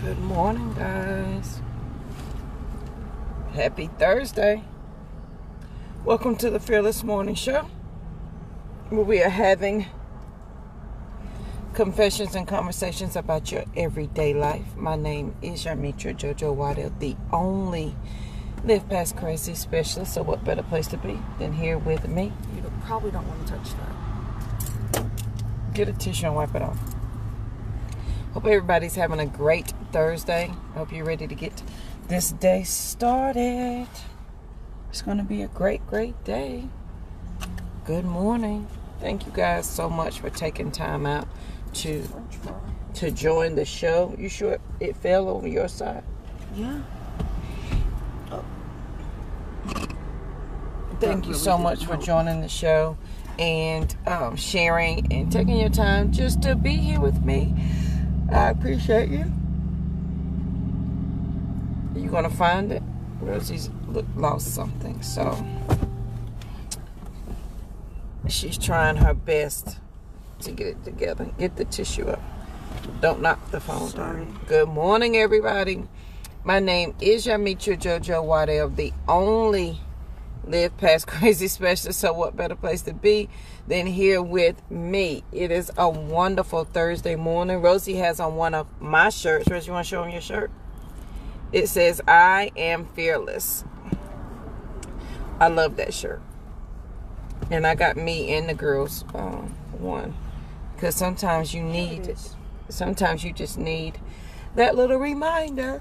Good morning, guys. Happy Thursday. Welcome to the Fearless Morning Show, where we are having confessions and conversations about your everyday life. My name is JoJo Waddell, the only Live Past Crazy specialist. So what better place to be than here with me? You probably don't want to touch that. Get a tissue and wipe it off. Hope everybody's having a great Thursday. Hope you're ready to get this day started. It's going to be a great day. Good morning. Thank you guys so much for taking time out to join the show. You sure it fell over your side? Yeah. Oh. Thank you so much for joining the show and sharing and taking your time just to be here with me. I appreciate you. You gonna find it? Rosie's lost something, so she's trying her best to get it together. Get the tissue up. Don't knock the phone down. Good morning, everybody. My name is JoJo Waddell, the only Live Past Crazy specialist. So what better place to be than here with me? It is a wonderful Thursday morning. Rosie has on one of my shirts. Rosie, you want to show them your shirt? It says, I am fearless. I love that shirt. And I got me and the girls one. Because sometimes you need it. Sometimes you just need that little reminder.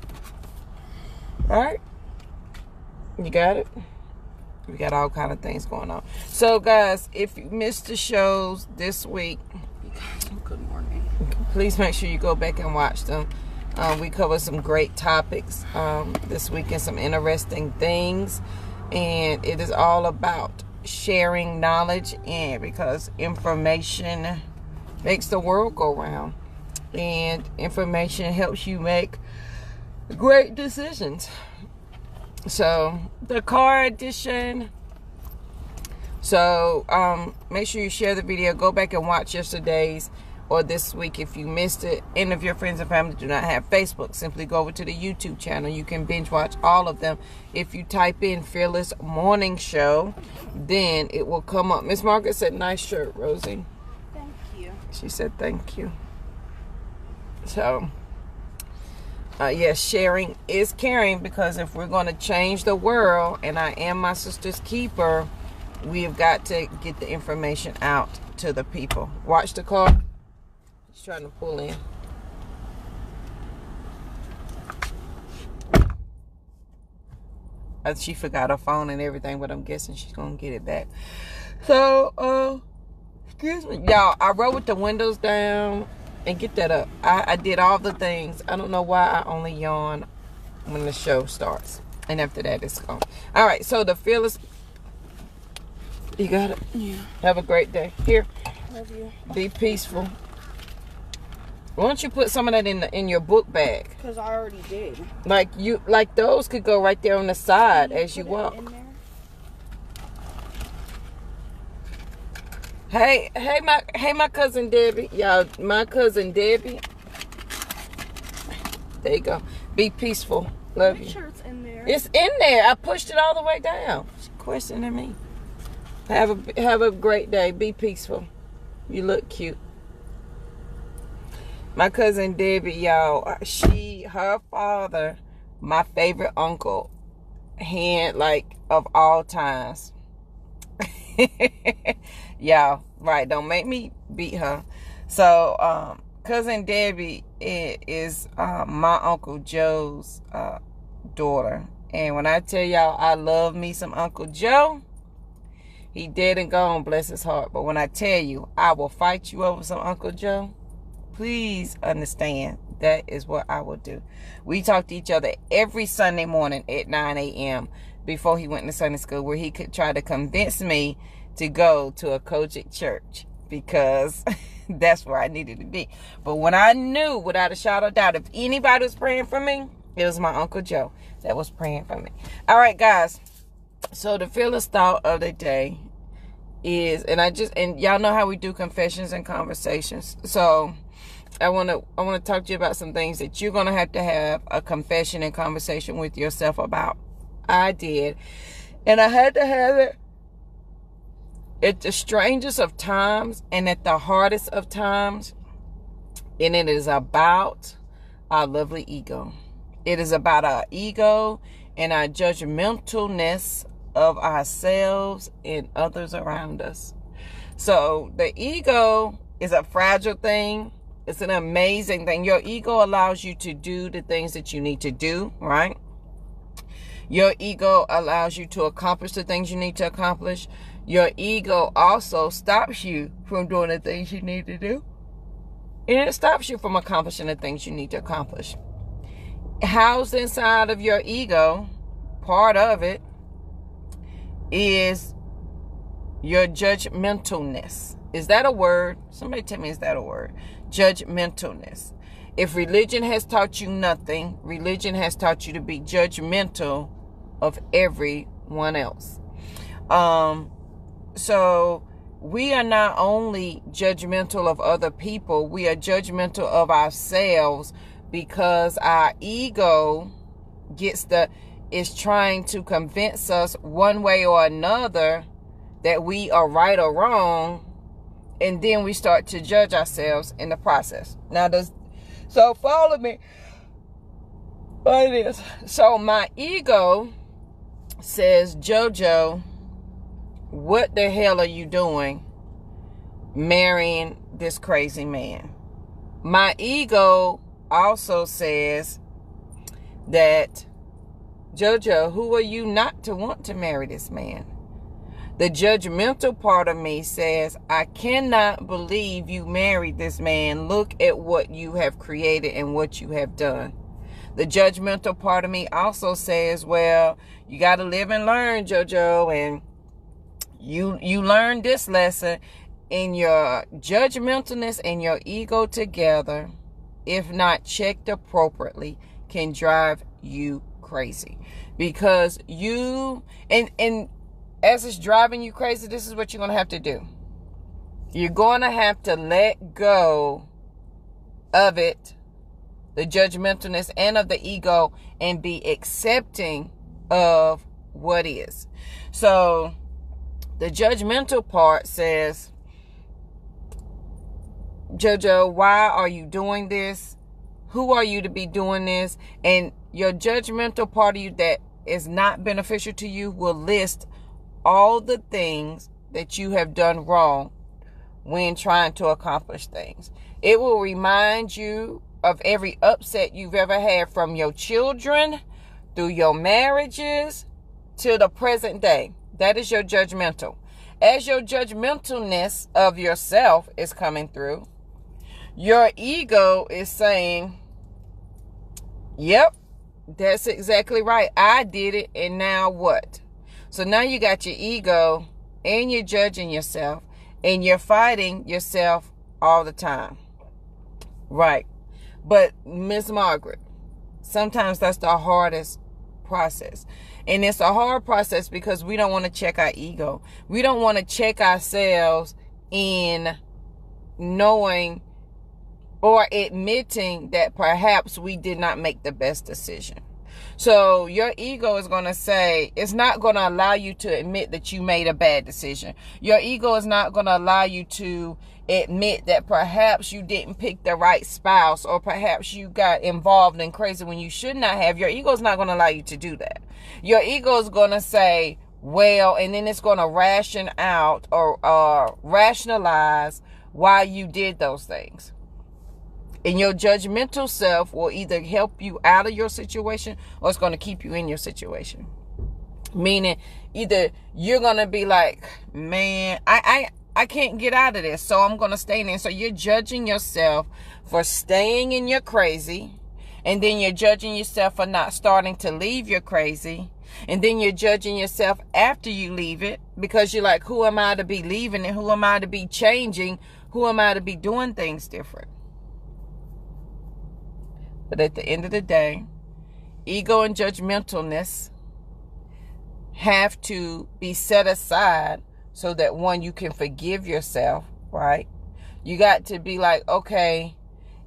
All right? You got it? We got all kind of things going on. So, guys, if you missed the shows this week, Good morning. Please make sure you go back and watch them. We cover some great topics this week and some interesting things. And it is all about sharing knowledge, and because information makes the world go round. And information helps you make great decisions. So, the car edition. So, make sure you share the video. Go back and watch yesterday's or this week if you missed it. And if your friends and family do not have Facebook, simply go over to the YouTube channel. You can binge watch all of them. If you type in Fearless Morning Show, then it will come up. Miss Margaret said, nice shirt, Rosie. Thank you. She said, thank you. So, yes, sharing is caring, because if we're going to change the world, and I am my sister's keeper, we have got to get the information out to the people. Watch the car. She's trying to pull in. She forgot her phone and everything, but I'm guessing she's going to get it back. So, excuse me. Y'all, I rode with the windows down. And get that up. I did all the things. I don't know why I only yawn when the show starts. And after that, it's gone. All right, so the Fearless... You got it? Yeah. Have a great day. Here. Love you. Be peaceful. Why don't you put some of that in your book bag? Because I already did. Like those could go right there on the side as you walk. Hey, my cousin Debbie. Y'all, my cousin Debbie. There you go. Be peaceful. Love you. Make sure it's in there. It's in there. I pushed it all the way down. She's questioning me. Have a great day. Be peaceful. You look cute. My cousin Debbie, y'all, her father, my favorite uncle, of all times. Y'all, right, don't make me beat her. So, cousin Debbie is my Uncle Joe's daughter. And when I tell y'all I love me some Uncle Joe, he dead and gone, bless his heart. But when I tell you I will fight you over some Uncle Joe, please understand that is what I will do. We talk to each other every Sunday morning at 9 a.m. before he went to Sunday school, where he could try to convince me to go to a Kojic church, because that's where I needed to be. But when I knew without a shadow of doubt, if anybody was praying for me, it was my Uncle Joe that was praying for me. All right, guys. So the fearless thought of the day is, and y'all know how we do confessions and conversations. So I want to talk to you about some things that you're going to have a confession and conversation with yourself about. I did. And I had to have it at the strangest of times and at the hardest of times. And it is about our lovely ego. It is about our ego and our judgmentalness of ourselves and others around us. So the ego is a fragile thing. It's an amazing thing. Your ego allows you to do the things that you need to do, right? Your ego allows you to accomplish the things you need to accomplish. Your ego also stops you from doing the things you need to do. And it stops you from accomplishing the things you need to accomplish. Housed inside of your ego, part of it, is your judgmentalness. Is that a word? Somebody tell me, is that a word? Judgmentalness. If religion has taught you nothing, religion has taught you to be judgmental of everyone else. So we are not only judgmental of other people, we are judgmental of ourselves because our ego is trying to convince us one way or another that we are right or wrong, and then we start to judge ourselves in the process. So follow me. What it is. So my ego says, JoJo, what the hell are you doing marrying this crazy man? My ego also says that, JoJo, who are you not to want to marry this man? The judgmental part of me says, I cannot believe you married this man. Look at what you have created and what you have done. The judgmental part of me also says, well, you got to live and learn, JoJo, and you learned this lesson. In your judgmentalness and your ego together, if not checked appropriately, can drive you crazy. Because you, and as it's driving you crazy, this is what you're going to have to do. You're going to have to let go of it, the judgmentalness and of the ego, and be accepting of what is. So the judgmental part says, JoJo, why are you doing this? Who are you to be doing this? And your judgmental part of you that is not beneficial to you will list all the things that you have done wrong when trying to accomplish things. It will remind you of every upset you've ever had from your children, through your marriages, to the present day. That is your judgmental. As your judgmentalness of yourself is coming through, your ego is saying, yep, that's exactly right. I did it, and now what? So now you got your ego, and you're judging yourself, and you're fighting yourself all the time. Right. But Miss Margaret, sometimes that's the hardest process. And it's a hard process because we don't want to check our ego. We don't want to check ourselves in knowing or admitting that perhaps we did not make the best decision. So your ego is going to say, it's not going to allow you to admit that you made a bad decision. Your ego is not going to allow you to admit that perhaps you didn't pick the right spouse, or perhaps you got involved in crazy when you should not have. Your ego is not going to allow you to do that. Your ego is going to say, well, and then it's going to ration out or rationalize why you did those things. And your judgmental self will either help you out of your situation, or it's going to keep you in your situation. Meaning, either you're going to be like, man, I can't get out of this, so I'm going to stay in there. So you're judging yourself for staying in your crazy. And then you're judging yourself for not starting to leave your crazy. And then you're judging yourself after you leave it, because you're like, who am I to be leaving it? Who am I to be changing? Who am I to be doing things different? But at the end of the day, ego and judgmentalness have to be set aside so that, one, you can forgive yourself, right? You got to be like, okay,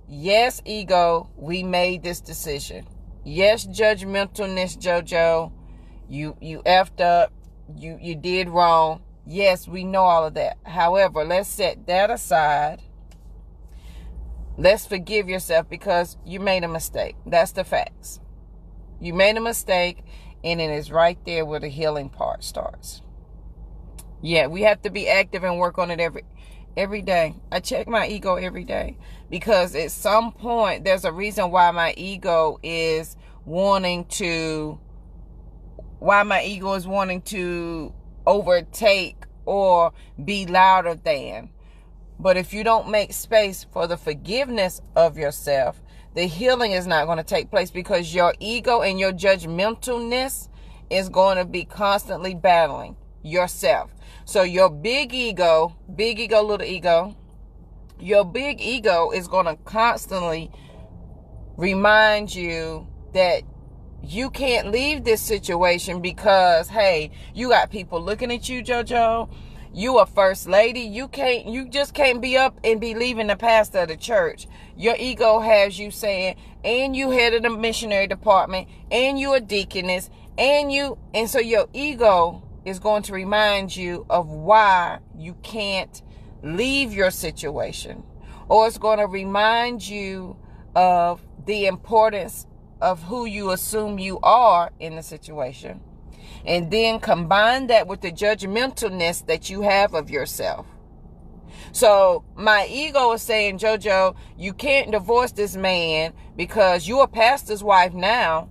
Yes, ego, we made this decision. Yes, judgmentalness, JoJo, you effed up. You did wrong. Yes, we know all of that. However, let's set that aside. Let's forgive yourself because you made a mistake. That's the facts. You made a mistake, and it is right there where the healing part starts. Yeah, we have to be active and work on it every day. I check my ego every day because at some point there's a reason why my ego is wanting to overtake or be louder than. But if you don't make space for the forgiveness of yourself, the healing is not going to take place because your ego and your judgmentalness is going to be constantly battling yourself. So your big ego, little ego, your big ego is going to constantly remind you that you can't leave this situation because, hey, you got people looking at you, JoJo. You a first lady. You just can't be up and be leaving the pastor of the church. Your ego has you saying, and you head of the missionary department, and you a deaconess, and so your ego is going to remind you of why you can't leave your situation. Or it's going to remind you of the importance of who you assume you are in the situation. And then combine that with the judgmentalness that you have of yourself. So my ego is saying, JoJo, you can't divorce this man because you're a pastor's wife now.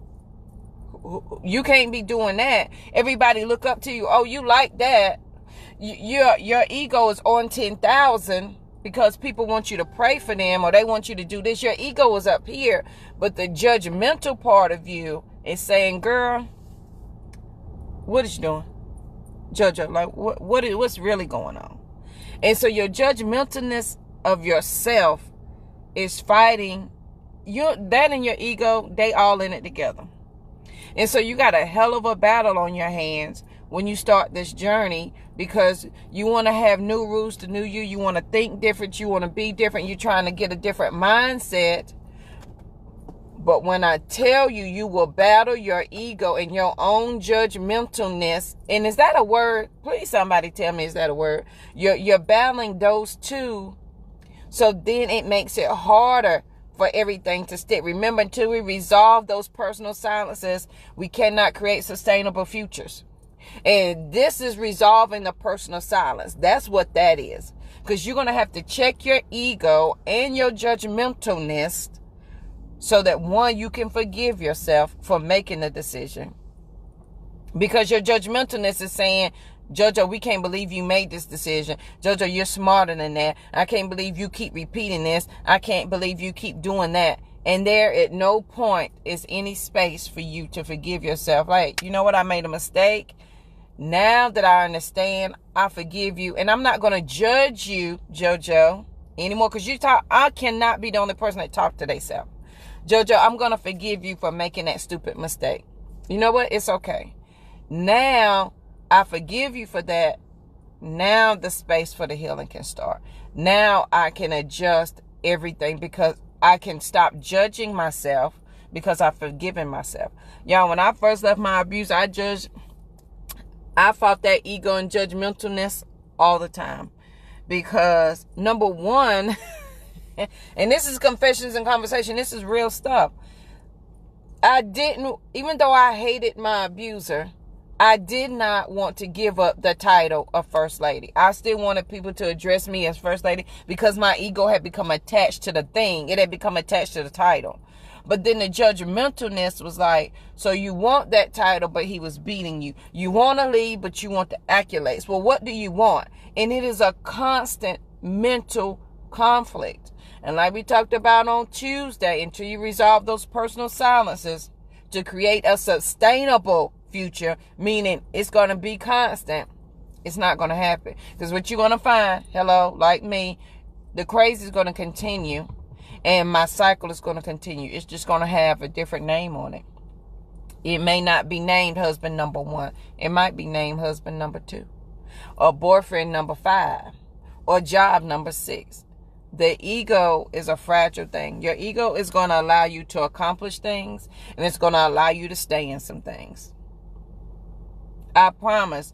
You can't be doing that. Everybody look up to you. Oh, you like that. Your ego is on 10,000 because people want you to pray for them or they want you to do this. Your ego is up here. But the judgmental part of you is saying, girl, what is you doing? JoJo, like what's really going on? And so your judgmentalness of yourself is fighting that and your ego, they all in it together. And so you got a hell of a battle on your hands when you start this journey because you want to have new rules to new you. You want to think different. You want to be different. You're trying to get a different mindset. But when I tell you, you will battle your ego and your own judgmentalness. And is that a word? Please somebody tell me, is that a word? You're battling those two. So then it makes it harder for everything to stick. Remember, until we resolve those personal silences, we cannot create sustainable futures. And this is resolving the personal silence. That's what that is. Because you're going to have to check your ego and your judgmentalness so that, one, you can forgive yourself for making the decision. Because your judgmentalness is saying, JoJo, we can't believe you made this decision. JoJo, you're smarter than that. I can't believe you keep repeating this. I can't believe you keep doing that. And there at no point is any space for you to forgive yourself. Like, you know what? I made a mistake. Now that I understand, I forgive you. And I'm not going to judge you, JoJo, anymore. Because I cannot be the only person that talk to themselves. JoJo, I'm going to forgive you for making that stupid mistake. You know what? It's okay. Now, I forgive you for that. Now the space for the healing can start. Now I can adjust everything because I can stop judging myself because I've forgiven myself. Y'all, when I first left my abuse, I fought that ego and judgmentalness all the time. Because number one, and this is confessions and conversation, this is real stuff. Even though I hated my abuser, I did not want to give up the title of First Lady. I still wanted people to address me as First Lady because my ego had become attached to the thing. It had become attached to the title. But then the judgmentalness was like, so you want that title, but he was beating you. You want to leave, but you want the accolades. Well, what do you want? And it is a constant mental conflict. And like we talked about on Tuesday, until you resolve those personal silences to create a sustainable future, meaning it's going to be constant, it's not going to happen. Because what you're going to find, like me, the crazy is going to continue and my cycle is going to continue. It's just going to have a different name on it. It may not be named husband number 1. It might be named husband number 2 or boyfriend number 5 or job number 6. The ego is a fragile thing. Your ego is going to allow you to accomplish things, and it's going to allow you to stay in some things. I promise.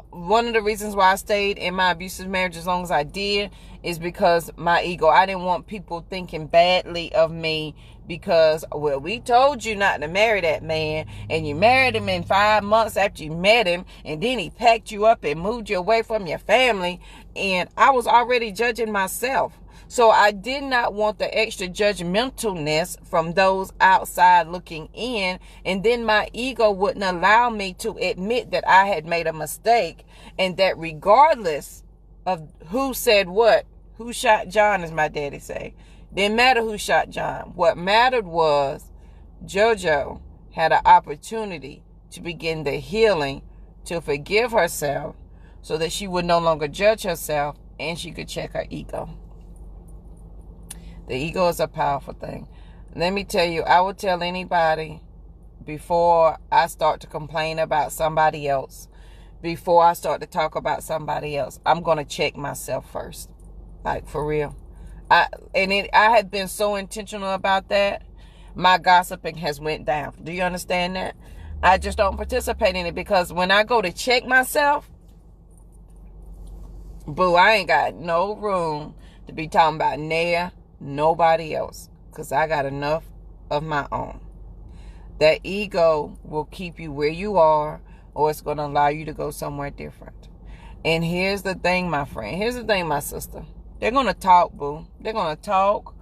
One of the reasons why I stayed in my abusive marriage as long as I did is because my ego. I didn't want people thinking badly of me because, well, we told you not to marry that man, and you married him in 5 months after you met him, and then he packed you up and moved you away from your family, and I was already judging myself. So I did not want the extra judgmentalness from those outside looking in. And then my ego wouldn't allow me to admit that I had made a mistake. And that regardless of who said what, who shot John, as my daddy say, didn't matter who shot John. What mattered was JoJo had an opportunity to begin the healing, to forgive herself so that she would no longer judge herself and she could check her ego. The ego is a powerful thing. Let me tell you, I will tell anybody before I start to complain about somebody else, before I start to talk about somebody else, I'm going to check myself first. Like, for real. I have been so intentional about that. My gossiping has went down. Do you understand that? I just don't participate in it because when I go to check myself, boo, I ain't got no room to be talking about nobody else, because I got enough of my own. That ego will keep you where you are, or it's going to allow you to go somewhere different. And here's the thing, my friend. Here's the thing, my sister. They're going to talk, boo. They're going to talk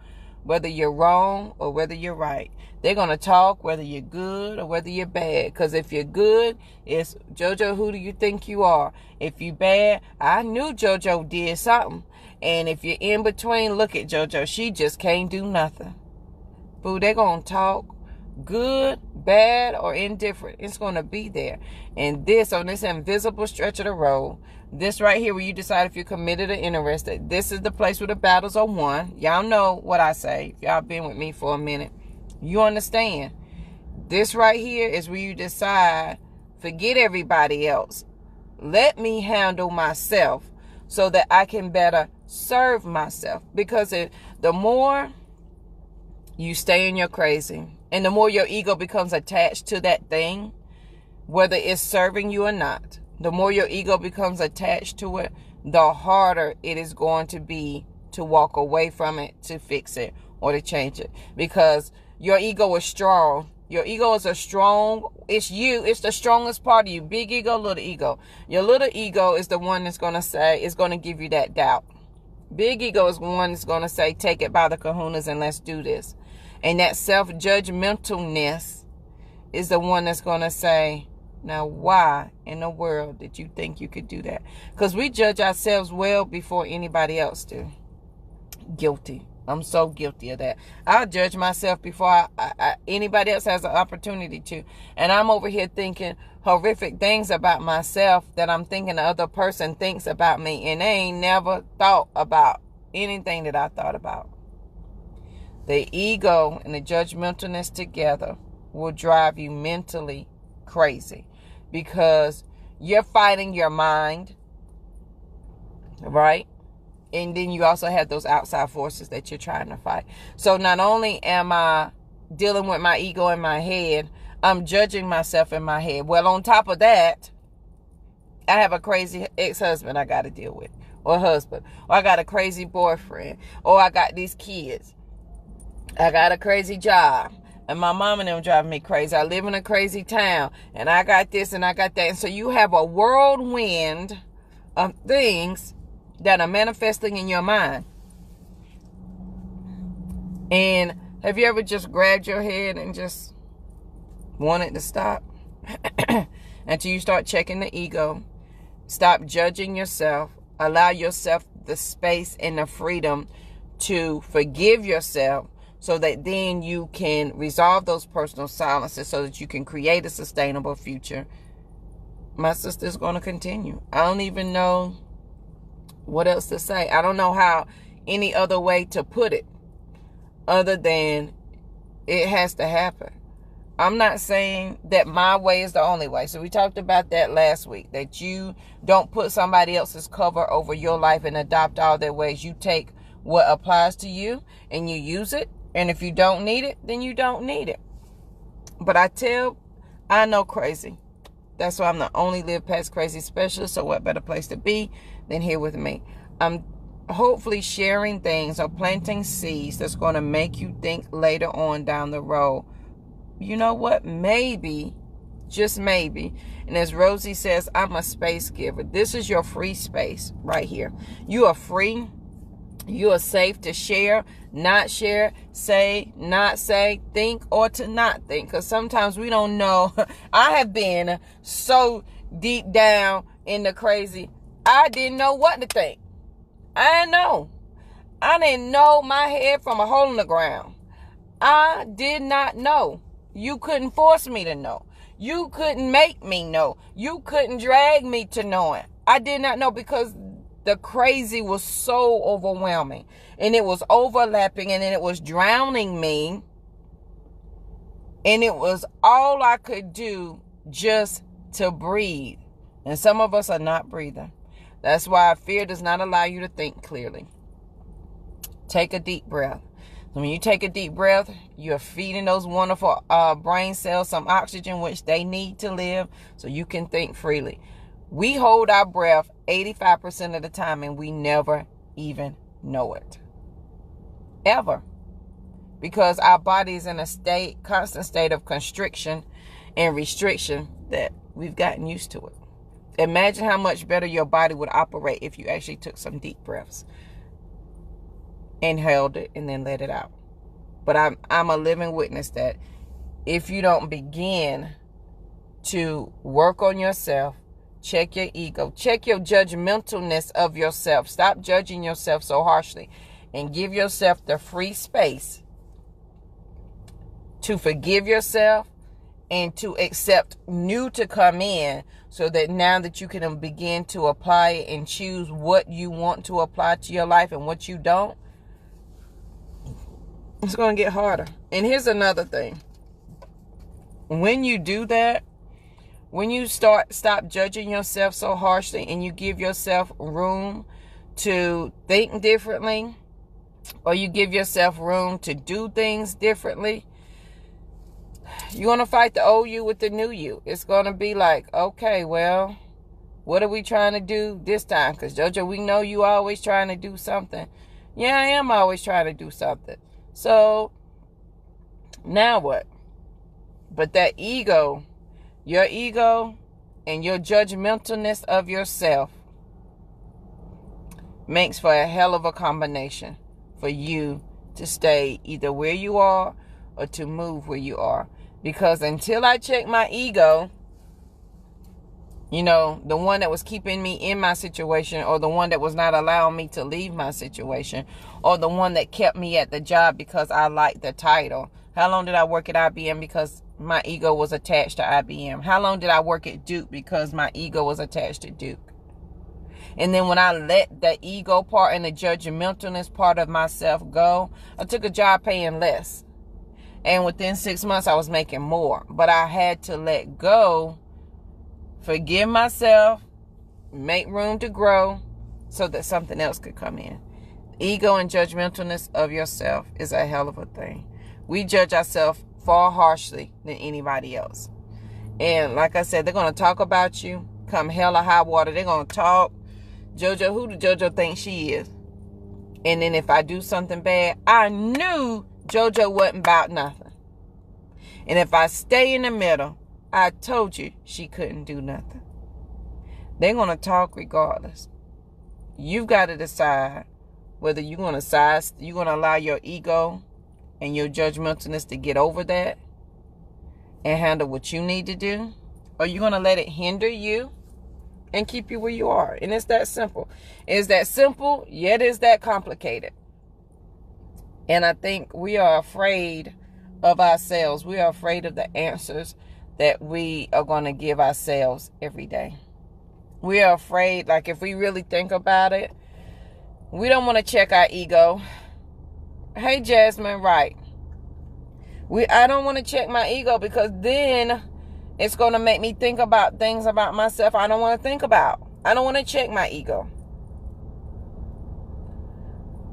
whether you're wrong or whether you're right. They're going to talk whether you're good or whether you're bad. Because if you're good, it's, JoJo, who do you think you are? If you're bad, I knew JoJo did something. And if you're in between, look at JoJo. She just can't do nothing. Boo, they're going to talk good, bad, or indifferent. It's going to be there. And this, on this invisible stretch of the road, this right here where you decide if you're committed or interested, this is the place where the battles are won. Y'all know what I say. If y'all been with me for a minute, you understand. This right here is where you decide, forget everybody else. Let me handle myself so that I can better serve myself. Because the more you stay in your crazy, and the more your ego becomes attached to that thing, whether it's serving you or not, the more your ego becomes attached to it, the harder it is going to be to walk away from it, to fix it, or to change it. Because your ego is strong. Your ego is it's you. It's the strongest part of you. Big ego, little ego. Your little ego is the one that's going to say, it's going to give you that doubt. Big ego is the one that's going to say, take it by the kahunas and let's do this. And that self-judgmentalness is the one that's going to say, now why in the world did you think you could do that? Because we judge ourselves well before anybody else do. Guilty. I'm so guilty of that. I'll judge myself before anybody else has an opportunity to. And I'm over here thinking horrific things about myself that I'm thinking the other person thinks about me. And they ain't never thought about anything that I thought about. The ego and the judgmentalness together will drive you mentally crazy. Because you're fighting your mind. Right? And then you also have those outside forces that you're trying to fight. So not only am I dealing with my ego in my head, I'm judging myself in my head. Well, on top of that, I have a crazy ex-husband I got to deal with. Or husband. Or I got a crazy boyfriend. Or I got these kids. I got a crazy job. And my mom and them driving me crazy. I live in a crazy town. And I got this and I got that. And so you have a whirlwind of things that are manifesting in your mind. And have you ever just grabbed your head and just wanted to stop? Until you start checking the ego. Stop judging yourself. Allow yourself the space and the freedom to forgive yourself, so that then you can resolve those personal silences so that you can create a sustainable future. My sister's going to continue. I don't even know what else to say. I don't know how any other way to put it other than it has to happen. I'm not saying that my way is the only way. So we talked about that last week, that you don't put somebody else's cover over your life and adopt all their ways. You take what applies to you and you use it. And if you don't need it, then you don't need it. But I know crazy. That's why I'm the only Live Past Crazy specialist. So what better place to be than here with me? I'm hopefully sharing things or planting seeds that's going to make you think later on down the road, you know what, maybe, just maybe. And as Rosie says, I'm a space giver. This is your free space right here. You are free. You are safe to share, not share, say, not say, think, or to not think. Because sometimes we don't know. I have been so deep down in the crazy, I didn't know what to think. I didn't know my head from a hole in the ground. I did not know. You couldn't force me to know. You couldn't make me know. You couldn't drag me to knowing. I did not know because the crazy was so overwhelming. And it was overlapping and it was drowning me. And it was all I could do just to breathe. And some of us are not breathing. That's why fear does not allow you to think clearly. Take a deep breath. When you take a deep breath, you're feeding those wonderful brain cells some oxygen, which they need to live, so you can think freely. We hold our breath 85% of the time, and we never even know it. Ever. Because our body is in a constant state of constriction and restriction that we've gotten used to it. Imagine how much better your body would operate if you actually took some deep breaths. Inhaled it and then let it out. But I'm a living witness that if you don't begin to work on yourself, check your ego, check your judgmentalness of yourself, stop judging yourself so harshly, and give yourself the free space to forgive yourself and to accept new to come in, so that now that you can begin to apply it and choose what you want to apply to your life and what you don't, it's going to get harder. And here's another thing. When you do that, when you stop judging yourself so harshly and you give yourself room to think differently, or you give yourself room to do things differently, you're going to fight the old you with the new you. It's going to be like, okay, well, what are we trying to do this time? Because, JoJo, we know you always trying to do something. Yeah, I am always trying to do something. So, now what? But that ego, your ego and your judgmentalness of yourself makes for a hell of a combination for you to stay either where you are or to move where you are. Because until I check my ego, you know, the one that was keeping me in my situation, or the one that was not allowing me to leave my situation, or the one that kept me at the job because I liked the title. How long did I work at IBM because my ego was attached to IBM? How long did I work at Duke because my ego was attached to Duke? And then when I let the ego part and the judgmentalness part of myself go, I took a job paying less. And within 6 months, I was making more. But I had to let go, forgive myself, make room to grow so that something else could come in. Ego and judgmentalness of yourself is a hell of a thing. We judge ourselves far harshly than anybody else. And like I said, they're going to talk about you. Come hell or high water, they're going to talk. JoJo, who do JoJo think she is? And then if I do something bad, I knew JoJo wasn't about nothing. And if I stay in the middle, I told you she couldn't do nothing. They're going to talk regardless. You've got to decide whether you're going to allow your ego and your judgmentalness to get over that and handle what you need to do, or you're going to let it hinder you and keep you where you are. And it's that simple. It's that simple, yet it's that complicated. And I think we are afraid of ourselves. We are afraid of the answers that we are going to give ourselves every day. We are afraid, like if we really think about it, we don't want to check our ego. Hey, Jasmine, right. I don't want to check my ego because then it's going to make me think about things about myself I don't want to think about. I don't want to check my ego.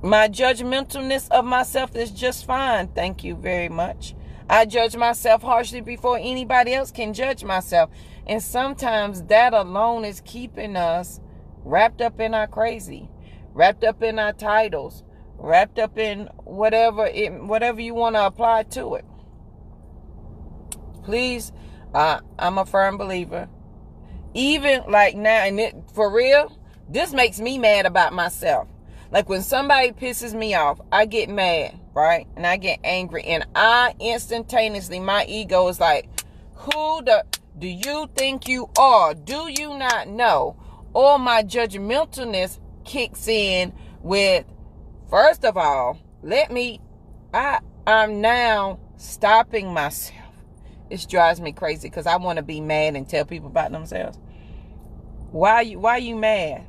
My judgmentalness of myself is just fine. Thank you very much. I judge myself harshly before anybody else can judge myself. And sometimes that alone is keeping us wrapped up in our crazy, wrapped up in our titles, wrapped up in whatever you want to apply to it. Please, I'm a firm believer. Even like now, and for real, this makes me mad about myself. Like when somebody pisses me off, I get mad, right? And I get angry. And I instantaneously, my ego is like, who do you think you are? Do you not know? Or my judgmentalness kicks in with, first of all, I'm now stopping myself. It drives me crazy because I want to be mad and tell people about themselves. Why are you mad?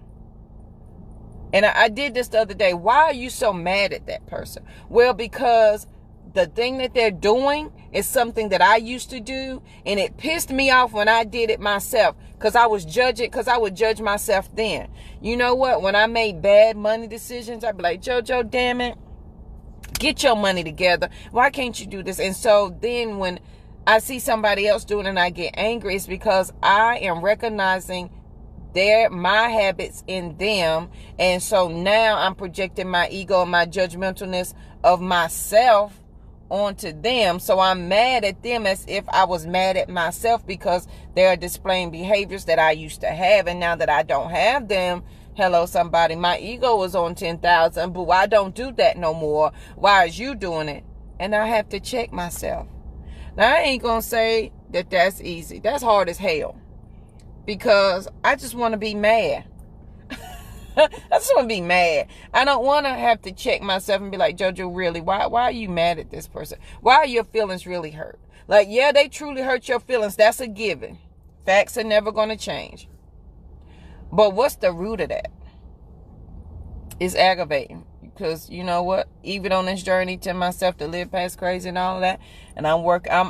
And I did this the other day. Why are you so mad at that person? Well, because the thing that they're doing is something that I used to do, and it pissed me off when I did it myself because I would judge myself then. You know what? When I made bad money decisions, I'd be like, JoJo, damn it, get your money together. Why can't you do this? And so then when I see somebody else doing it and I get angry, it's because I am recognizing my habits in them. And so now I'm projecting my ego and my judgmentalness of myself onto them. So I'm mad at them as if I was mad at myself because they're displaying behaviors that I used to have. And now that I don't have them, hello somebody, my ego was on 10,000, but I don't do that no more. Why is you doing it? And I have to check myself. Now I ain't gonna say that that's easy. That's hard as hell. Because I just want to be mad. I just want to be mad. I don't want to have to check myself and be like, JoJo, really? Why are you mad at this person? Why are your feelings really hurt? Like, yeah, they truly hurt your feelings. That's a given. Facts are never going to change. But what's the root of that? It's aggravating. Because you know what? Even on this journey to myself to live past crazy and all of that. And I'm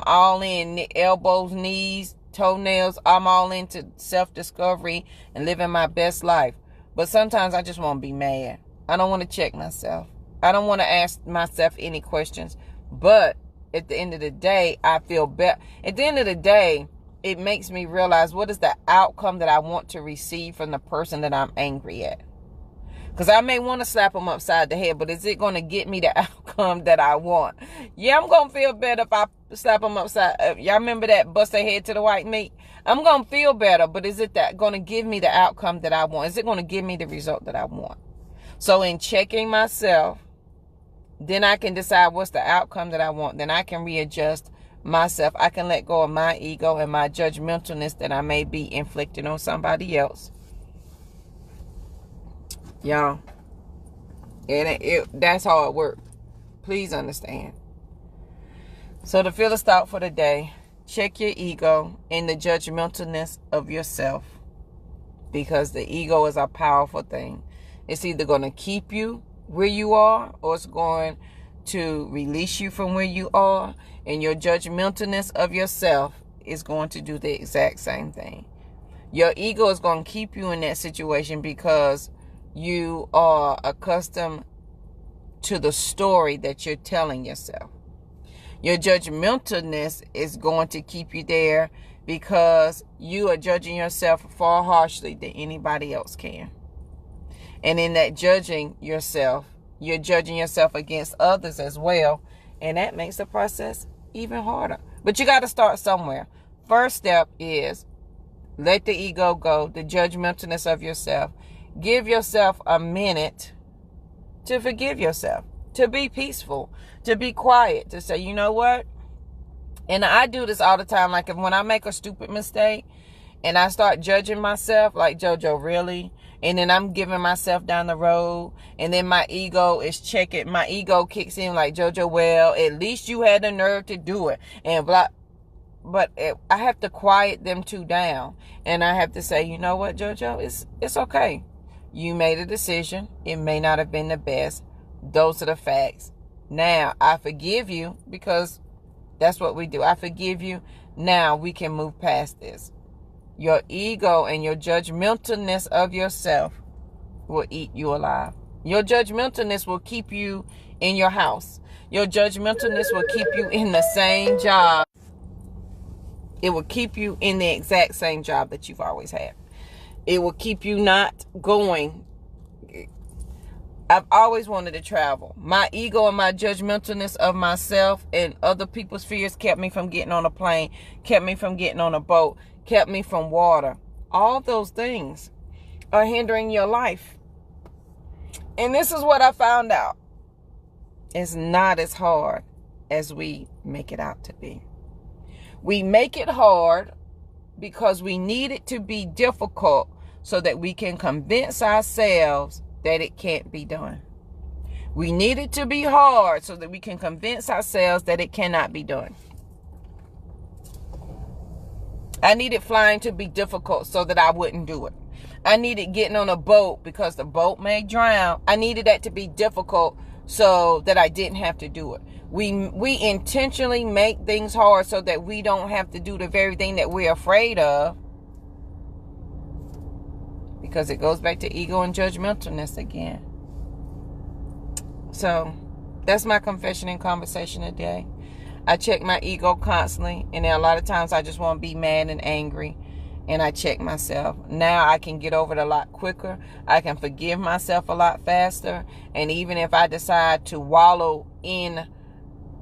all in, elbows, knees, toenails. I'm all into self-discovery and living my best life. But sometimes I just want to be mad. I don't want to check myself. I don't want to ask myself any questions. But at the end of the day, I feel better. At the end of the day, it makes me realize what is the outcome that I want to receive from the person that I'm angry at. Because I may want to slap them upside the head, but is it going to get me the outcome that I want? Yeah, I'm going to feel better if I slap them upside. Y'all remember that bust their head to the white meat? I'm going to feel better, but is it that going to give me the outcome that I want? Is it going to give me the result that I want? So in checking myself, then I can decide what's the outcome that I want. Then I can readjust myself. I can let go of my ego and my judgmentalness that I may be inflicting on somebody else. Y'all, and that's hard work. Please understand. So to fill the thought for the day, check your ego and the judgmentalness of yourself, because the ego is a powerful thing. It's either going to keep you where you are, or it's going to release you from where you are. And your judgmentalness of yourself is going to do the exact same thing. Your ego is going to keep you in that situation because you are accustomed to the story that you're telling yourself. Your judgmentalness is going to keep you there because you are judging yourself far harshly than anybody else can. And in that judging yourself, you're judging yourself against others as well. And that makes the process even harder. But you got to start somewhere. First step is let the ego go, the judgmentalness of yourself. Give yourself a minute to forgive yourself, to be peaceful, to be quiet, to say, you know what? And I do this all the time. Like when I make a stupid mistake and I start judging myself, like, JoJo, really? And then I'm giving myself down the road. And then my ego is checking. My ego kicks in like, JoJo, well, at least you had the nerve to do it. And blah. But I have to quiet them two down. And I have to say, you know what, JoJo? It's okay. You made a decision. It may not have been the best. Those are the facts. Now, I forgive you because that's what we do. I forgive you. Now we can move past this. Your ego and your judgmentalness of yourself will eat you alive. Your judgmentalness will keep you in your house. Your judgmentalness will keep you in the same job. It will keep you in the exact same job that you've always had. It will keep you not going. I've always wanted to travel. My ego and my judgmentalness of myself and other people's fears kept me from getting on a plane, kept me from getting on a boat, kept me from water. All those things are hindering your life. And this is what I found out. It's not as hard as we make it out to be. We make it hard because we need it to be difficult so that we can convince ourselves that it can't be done. We need it to be hard so that we can convince ourselves that it cannot be done. I needed flying to be difficult so that I wouldn't do it. I needed getting on a boat because the boat may drown. I needed that to be difficult so that I didn't have to do it. We intentionally make things hard so that we don't have to do the very thing that we're afraid of. Because it goes back to ego and judgmentalness again. So that's my confession and conversation today. I check my ego constantly. And then a lot of times I just want to be mad and angry. And I check myself. Now I can get over it a lot quicker. I can forgive myself a lot faster. And even if I decide to wallow in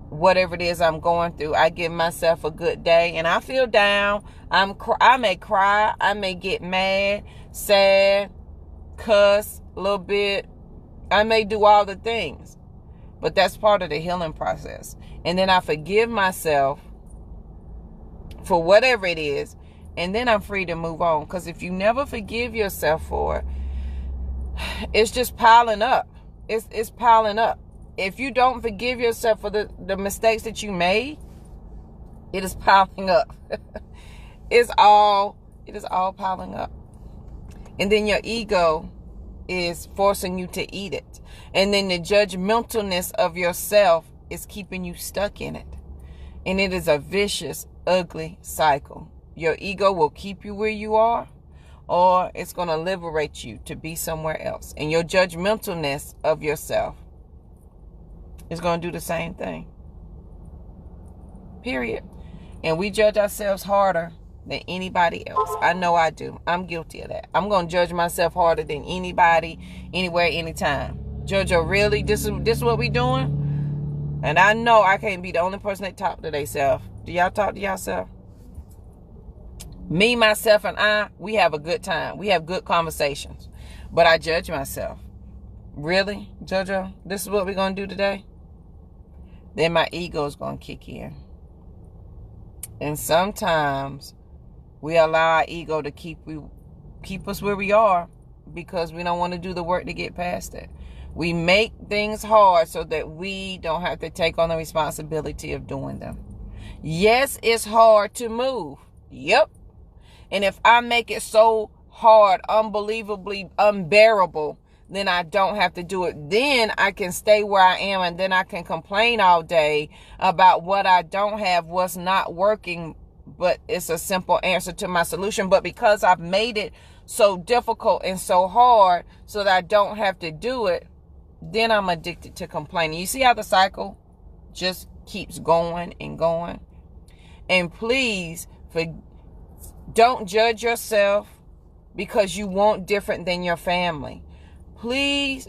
whatever it is I'm going through, I give myself a good day. And I feel down. I may cry. I may get mad, sad, cuss a little bit. I may do all the things. But that's part of the healing process. And then I forgive myself for whatever it is. And then I'm free to move on. Because if you never forgive yourself for it, it's just piling up. It's piling up. If you don't forgive yourself for the mistakes that you made, it is piling up. It is all piling up. And then your ego is forcing you to eat it. And then the judgmentalness of yourself is keeping you stuck in it. And it is a vicious, ugly cycle. Your ego will keep you where you are, or it's going to liberate you to be somewhere else. And your judgmentalness of yourself is going to do the same thing. Period. And we judge ourselves harder than anybody else. I know I do. I'm guilty of that. I'm going to judge myself harder than anybody, anywhere, anytime. Jojo, really? This is what we doing? And I know I can't be the only person that talk to themselves. Do y'all talk to yourself? Me, myself, and I, we have a good time. We have good conversations. But I judge myself. Really, Jojo? This is what we're going to do today? Then my ego is going to kick in. And sometimes we allow our ego to keep us where we are because we don't want to do the work to get past it. We make things hard so that we don't have to take on the responsibility of doing them. Yes, it's hard to move. Yep. And if I make it so hard, unbelievably unbearable, then I don't have to do it. Then I can stay where I am, and then I can complain all day about what I don't have, what's not working, but it's a simple answer to my solution. But because I've made it so difficult and so hard so that I don't have to do it, then I'm addicted to complaining. You see how the cycle just keeps going and going? And please, don't judge yourself because you want different than your family. Please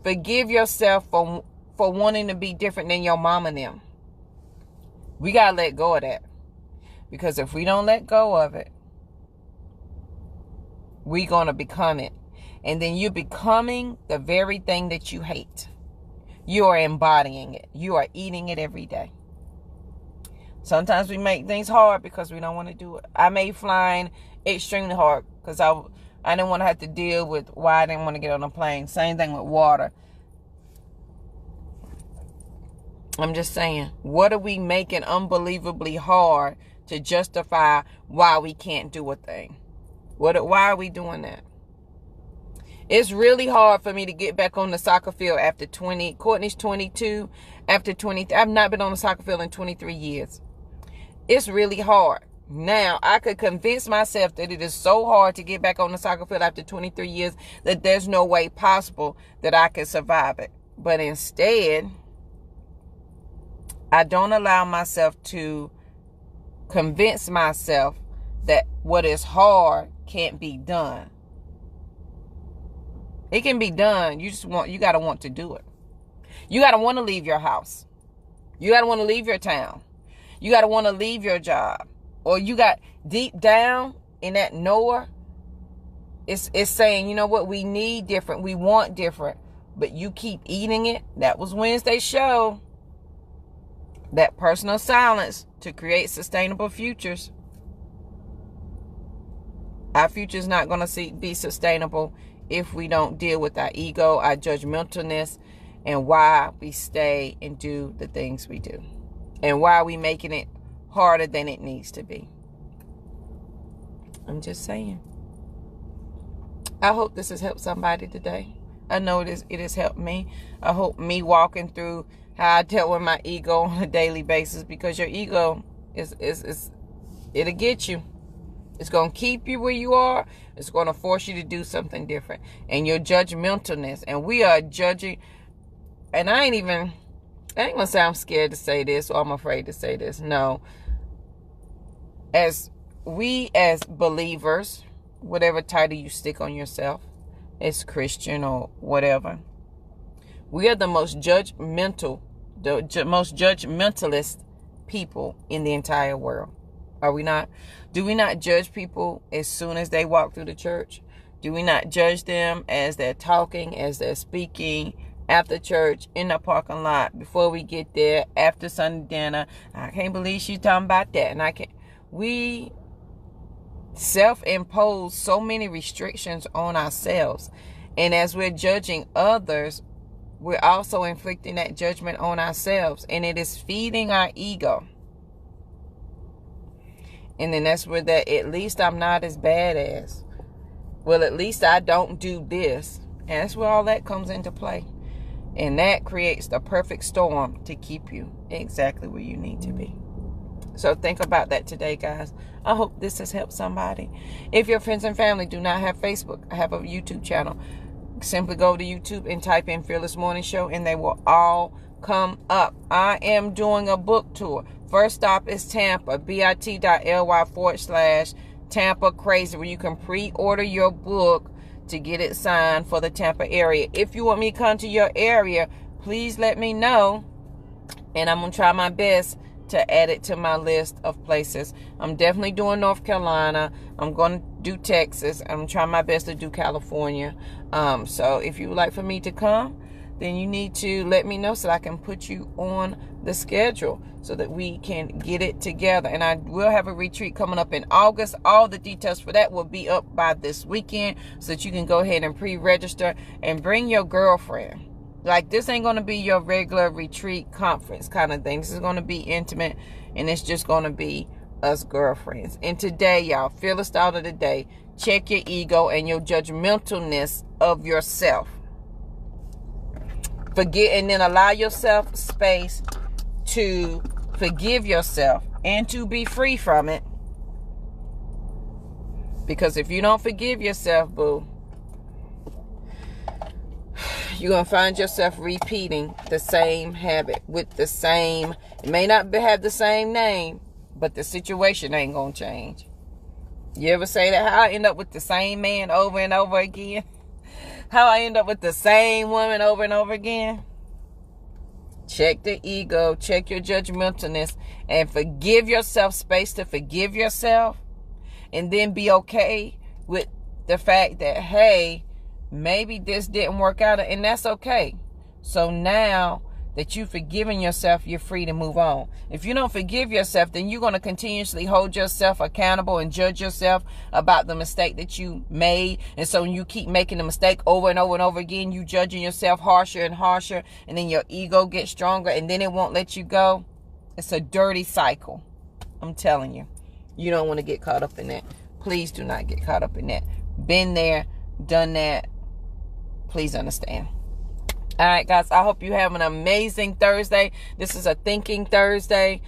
forgive yourself for wanting to be different than your mom and them. We got to let go of that. Because if we don't let go of it, we're going to become it. And then you're becoming the very thing that you hate. You are embodying it. You are eating it every day. Sometimes we make things hard because we don't want to do it. I made flying extremely hard because I didn't want to have to deal with why I didn't want to get on a plane. Same thing with water. I'm just saying, what are we making unbelievably hard to justify why we can't do a thing? Why are we doing that? It's really hard for me to get back on the soccer field after 20. Courtney's 22. After 20, I've not been on the soccer field in 23 years. It's really hard. Now, I could convince myself that it is so hard to get back on the soccer field after 23 years that there's no way possible that I could survive it. But instead, I don't allow myself to convince myself that what is hard can't be done. It can be done. You got to want to do it. You got to want to leave your house. You got to want to leave your town. You got to want to leave your job. Or you got deep down in that knower, it's saying, you know what, we need different. We want different. But you keep eating it. That was Wednesday's show. That personal silence to create sustainable futures. Our future is not going to be sustainable if we don't deal with our ego, our judgmentalness, and why we stay and do the things we do. And why are we making it harder than it needs to be? I'm just saying. I hope this has helped somebody today. I know it has helped me. I hope me walking through how I dealt with my ego on a daily basis, because your ego it'll get you. It's going to keep you where you are. It's going to force you to do something different. And your judgmentalness. And we are judging. And I ain't going to say I'm scared to say this or I'm afraid to say this. No. As believers, whatever title you stick on yourself, as Christian or whatever, we are the most judgmentalist people in the entire world. Are we not? Do we not judge people as soon as they walk through the church? Do we not judge them as they're talking, as they're speaking, after church, in the parking lot, before we get there, after Sunday dinner? I can't believe she's talking about that. And we self-impose so many restrictions on ourselves. And as we're judging others, we're also inflicting that judgment on ourselves. And it is feeding our ego. And then that's where at least I'm not as bad as. Well, at least I don't do this. And that's where all that comes into play. And that creates the perfect storm to keep you exactly where you need to be. So think about that today, guys. I hope this has helped somebody. If your friends and family do not have Facebook, I have a YouTube channel. Simply go to YouTube and type in Fearless Morning Show and they will all come up. I am doing a book tour. First stop is Tampa, bit.ly/Tampa Crazy, where you can pre-order your book to get it signed for the Tampa area. If you want me to come to your area, please let me know. And I'm going to try my best to add it to my list of places. I'm definitely doing North Carolina. I'm going to do Texas. I'm trying my best to do California. So if you would like for me to come, then you need to let me know so that I can put you on the schedule so that we can get it together. And I will have a retreat coming up in August. All the details for that will be up by this weekend so that you can go ahead and pre-register and bring your girlfriend. Like, this ain't going to be your regular retreat conference kind of thing. This is going to be intimate, and it's just going to be us girlfriends. And today, y'all, fearless thought of the day, check your ego and your judgmentalness of yourself. Forget, and then allow yourself space to forgive yourself and to be free from it. Because if you don't forgive yourself, boo, you're going to find yourself repeating the same habit with the same, it may not have the same name, but the situation ain't going to change. You ever say that? How I end up with the same man over and over again? How I end up with the same woman over and over again? Check the ego, check your judgmentalness, and forgive yourself space to forgive yourself. And then be okay with the fact that, hey, maybe this didn't work out, and that's okay. So now that you've forgiven yourself, you're free to move on. If you don't forgive yourself, then you're going to continuously hold yourself accountable and judge yourself about the mistake that you made. And so when you keep making the mistake over and over and over again, you judging yourself harsher and harsher, and then your ego gets stronger, and then it won't let you go. It's a dirty cycle. I'm telling you. You don't want to get caught up in that. Please do not get caught up in that. Been there, done that. Please understand. All right, guys, I hope you have an amazing Thursday. This is a Thinking Thursday.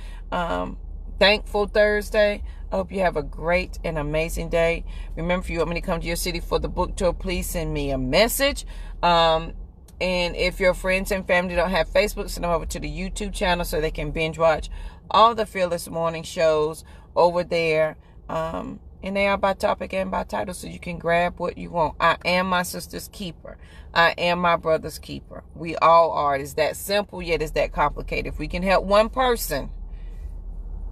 thankful Thursday. I hope you have a great and amazing day. Remember, if you want me to come to your city for the book tour, please send me a message. And if your friends and family don't have Facebook, send them over to the YouTube channel so they can binge watch all the Fearless Morning shows over there. And they are by topic and by title, so you can grab what you want. I am my sister's keeper. I am my brother's keeper. We all are. It's that simple, yet it's that complicated. If we can help one person,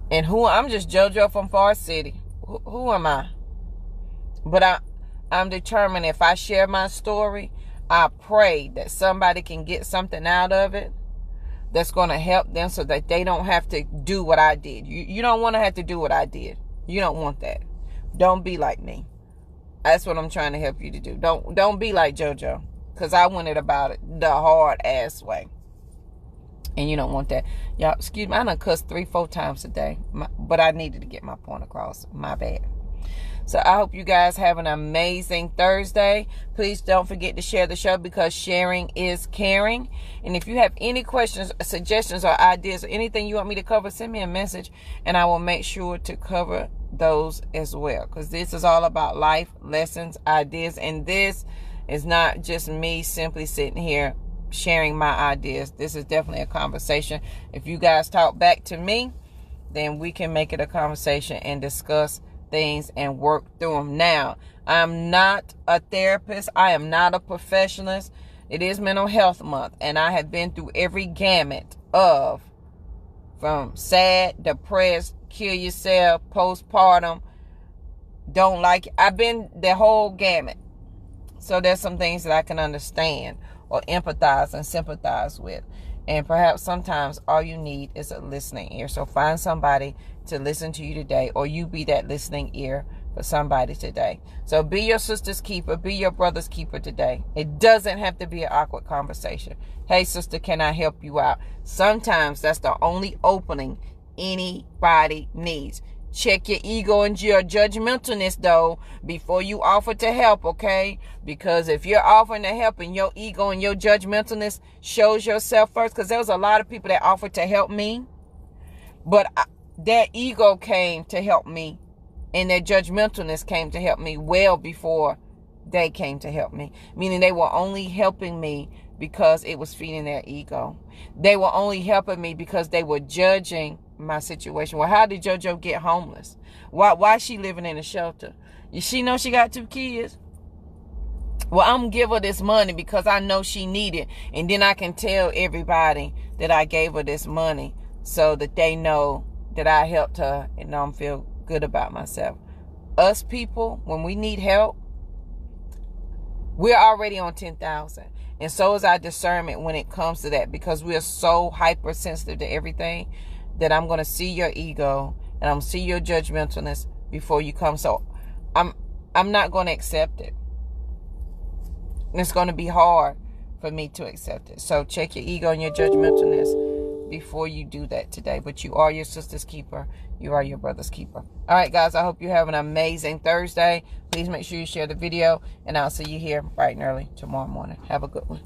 and I'm just JoJo from Far City. Who am I? But I'm determined, if I share my story, I pray that somebody can get something out of it that's going to help them so that they don't have to do what I did. You don't want to have to do what I did. You don't want that. Don't be like me. That's what I'm trying to help you to do. Don't be like JoJo, because I went about it the hard ass way. And you don't want that. Y'all, excuse me, I done cussed 3-4 times a day. But I needed to get my point across. My bad. So I hope you guys have an amazing Thursday. Please don't forget to share the show, because sharing is caring. And if you have any questions, suggestions, or ideas, or anything you want me to cover, send me a message, and I will make sure to cover those as well. Because this is all about life lessons, ideas. And this is not just me simply sitting here sharing my ideas. This is definitely a conversation. If you guys talk back to me, then we can make it a conversation and discuss things and work through them. Now, I'm not a therapist. I am not a professionalist. It is Mental Health Month, and I have been through every gamut of, from sad, depressed, kill yourself, postpartum, don't like it. I've been the whole gamut. So there's some things that I can understand or empathize and sympathize with. And perhaps sometimes all you need is a listening ear. So find somebody to listen to you today, or you be that listening ear for somebody today. So be your sister's keeper, be your brother's keeper today. It doesn't have to be an awkward conversation. Hey sister, can I help you out? Sometimes that's the only opening anybody needs. Check your ego and your judgmentalness, though, before you offer to help, okay? Because if you're offering to help and your ego and your judgmentalness shows yourself first, because there was a lot of people that offered to help me, but their ego came to help me, and their judgmentalness came to help me well before they came to help me. Meaning they were only helping me because it was feeding their ego. They were only helping me because they were judging my situation. Well, how did JoJo get homeless? Why is she living in a shelter? She know she got 2 kids. Well, I'm gonna give her this money because I know she need it, and then I can tell everybody that I gave her this money so that they know that I helped her, and I'm feel good about myself. Us people, when we need help, we're already on 10,000. And so is our discernment when it comes to that, because we are so hypersensitive to everything, that I'm going to see your ego and I'm going to see your judgmentalness before you come. So I'm not going to accept it. It's going to be hard for me to accept it. So check your ego and your judgmentalness before you do that today. But you are your sister's keeper. You are your brother's keeper. All right, guys, I hope you have an amazing Thursday. Please make sure you share the video, and I'll see you here bright and early tomorrow morning. Have a good one.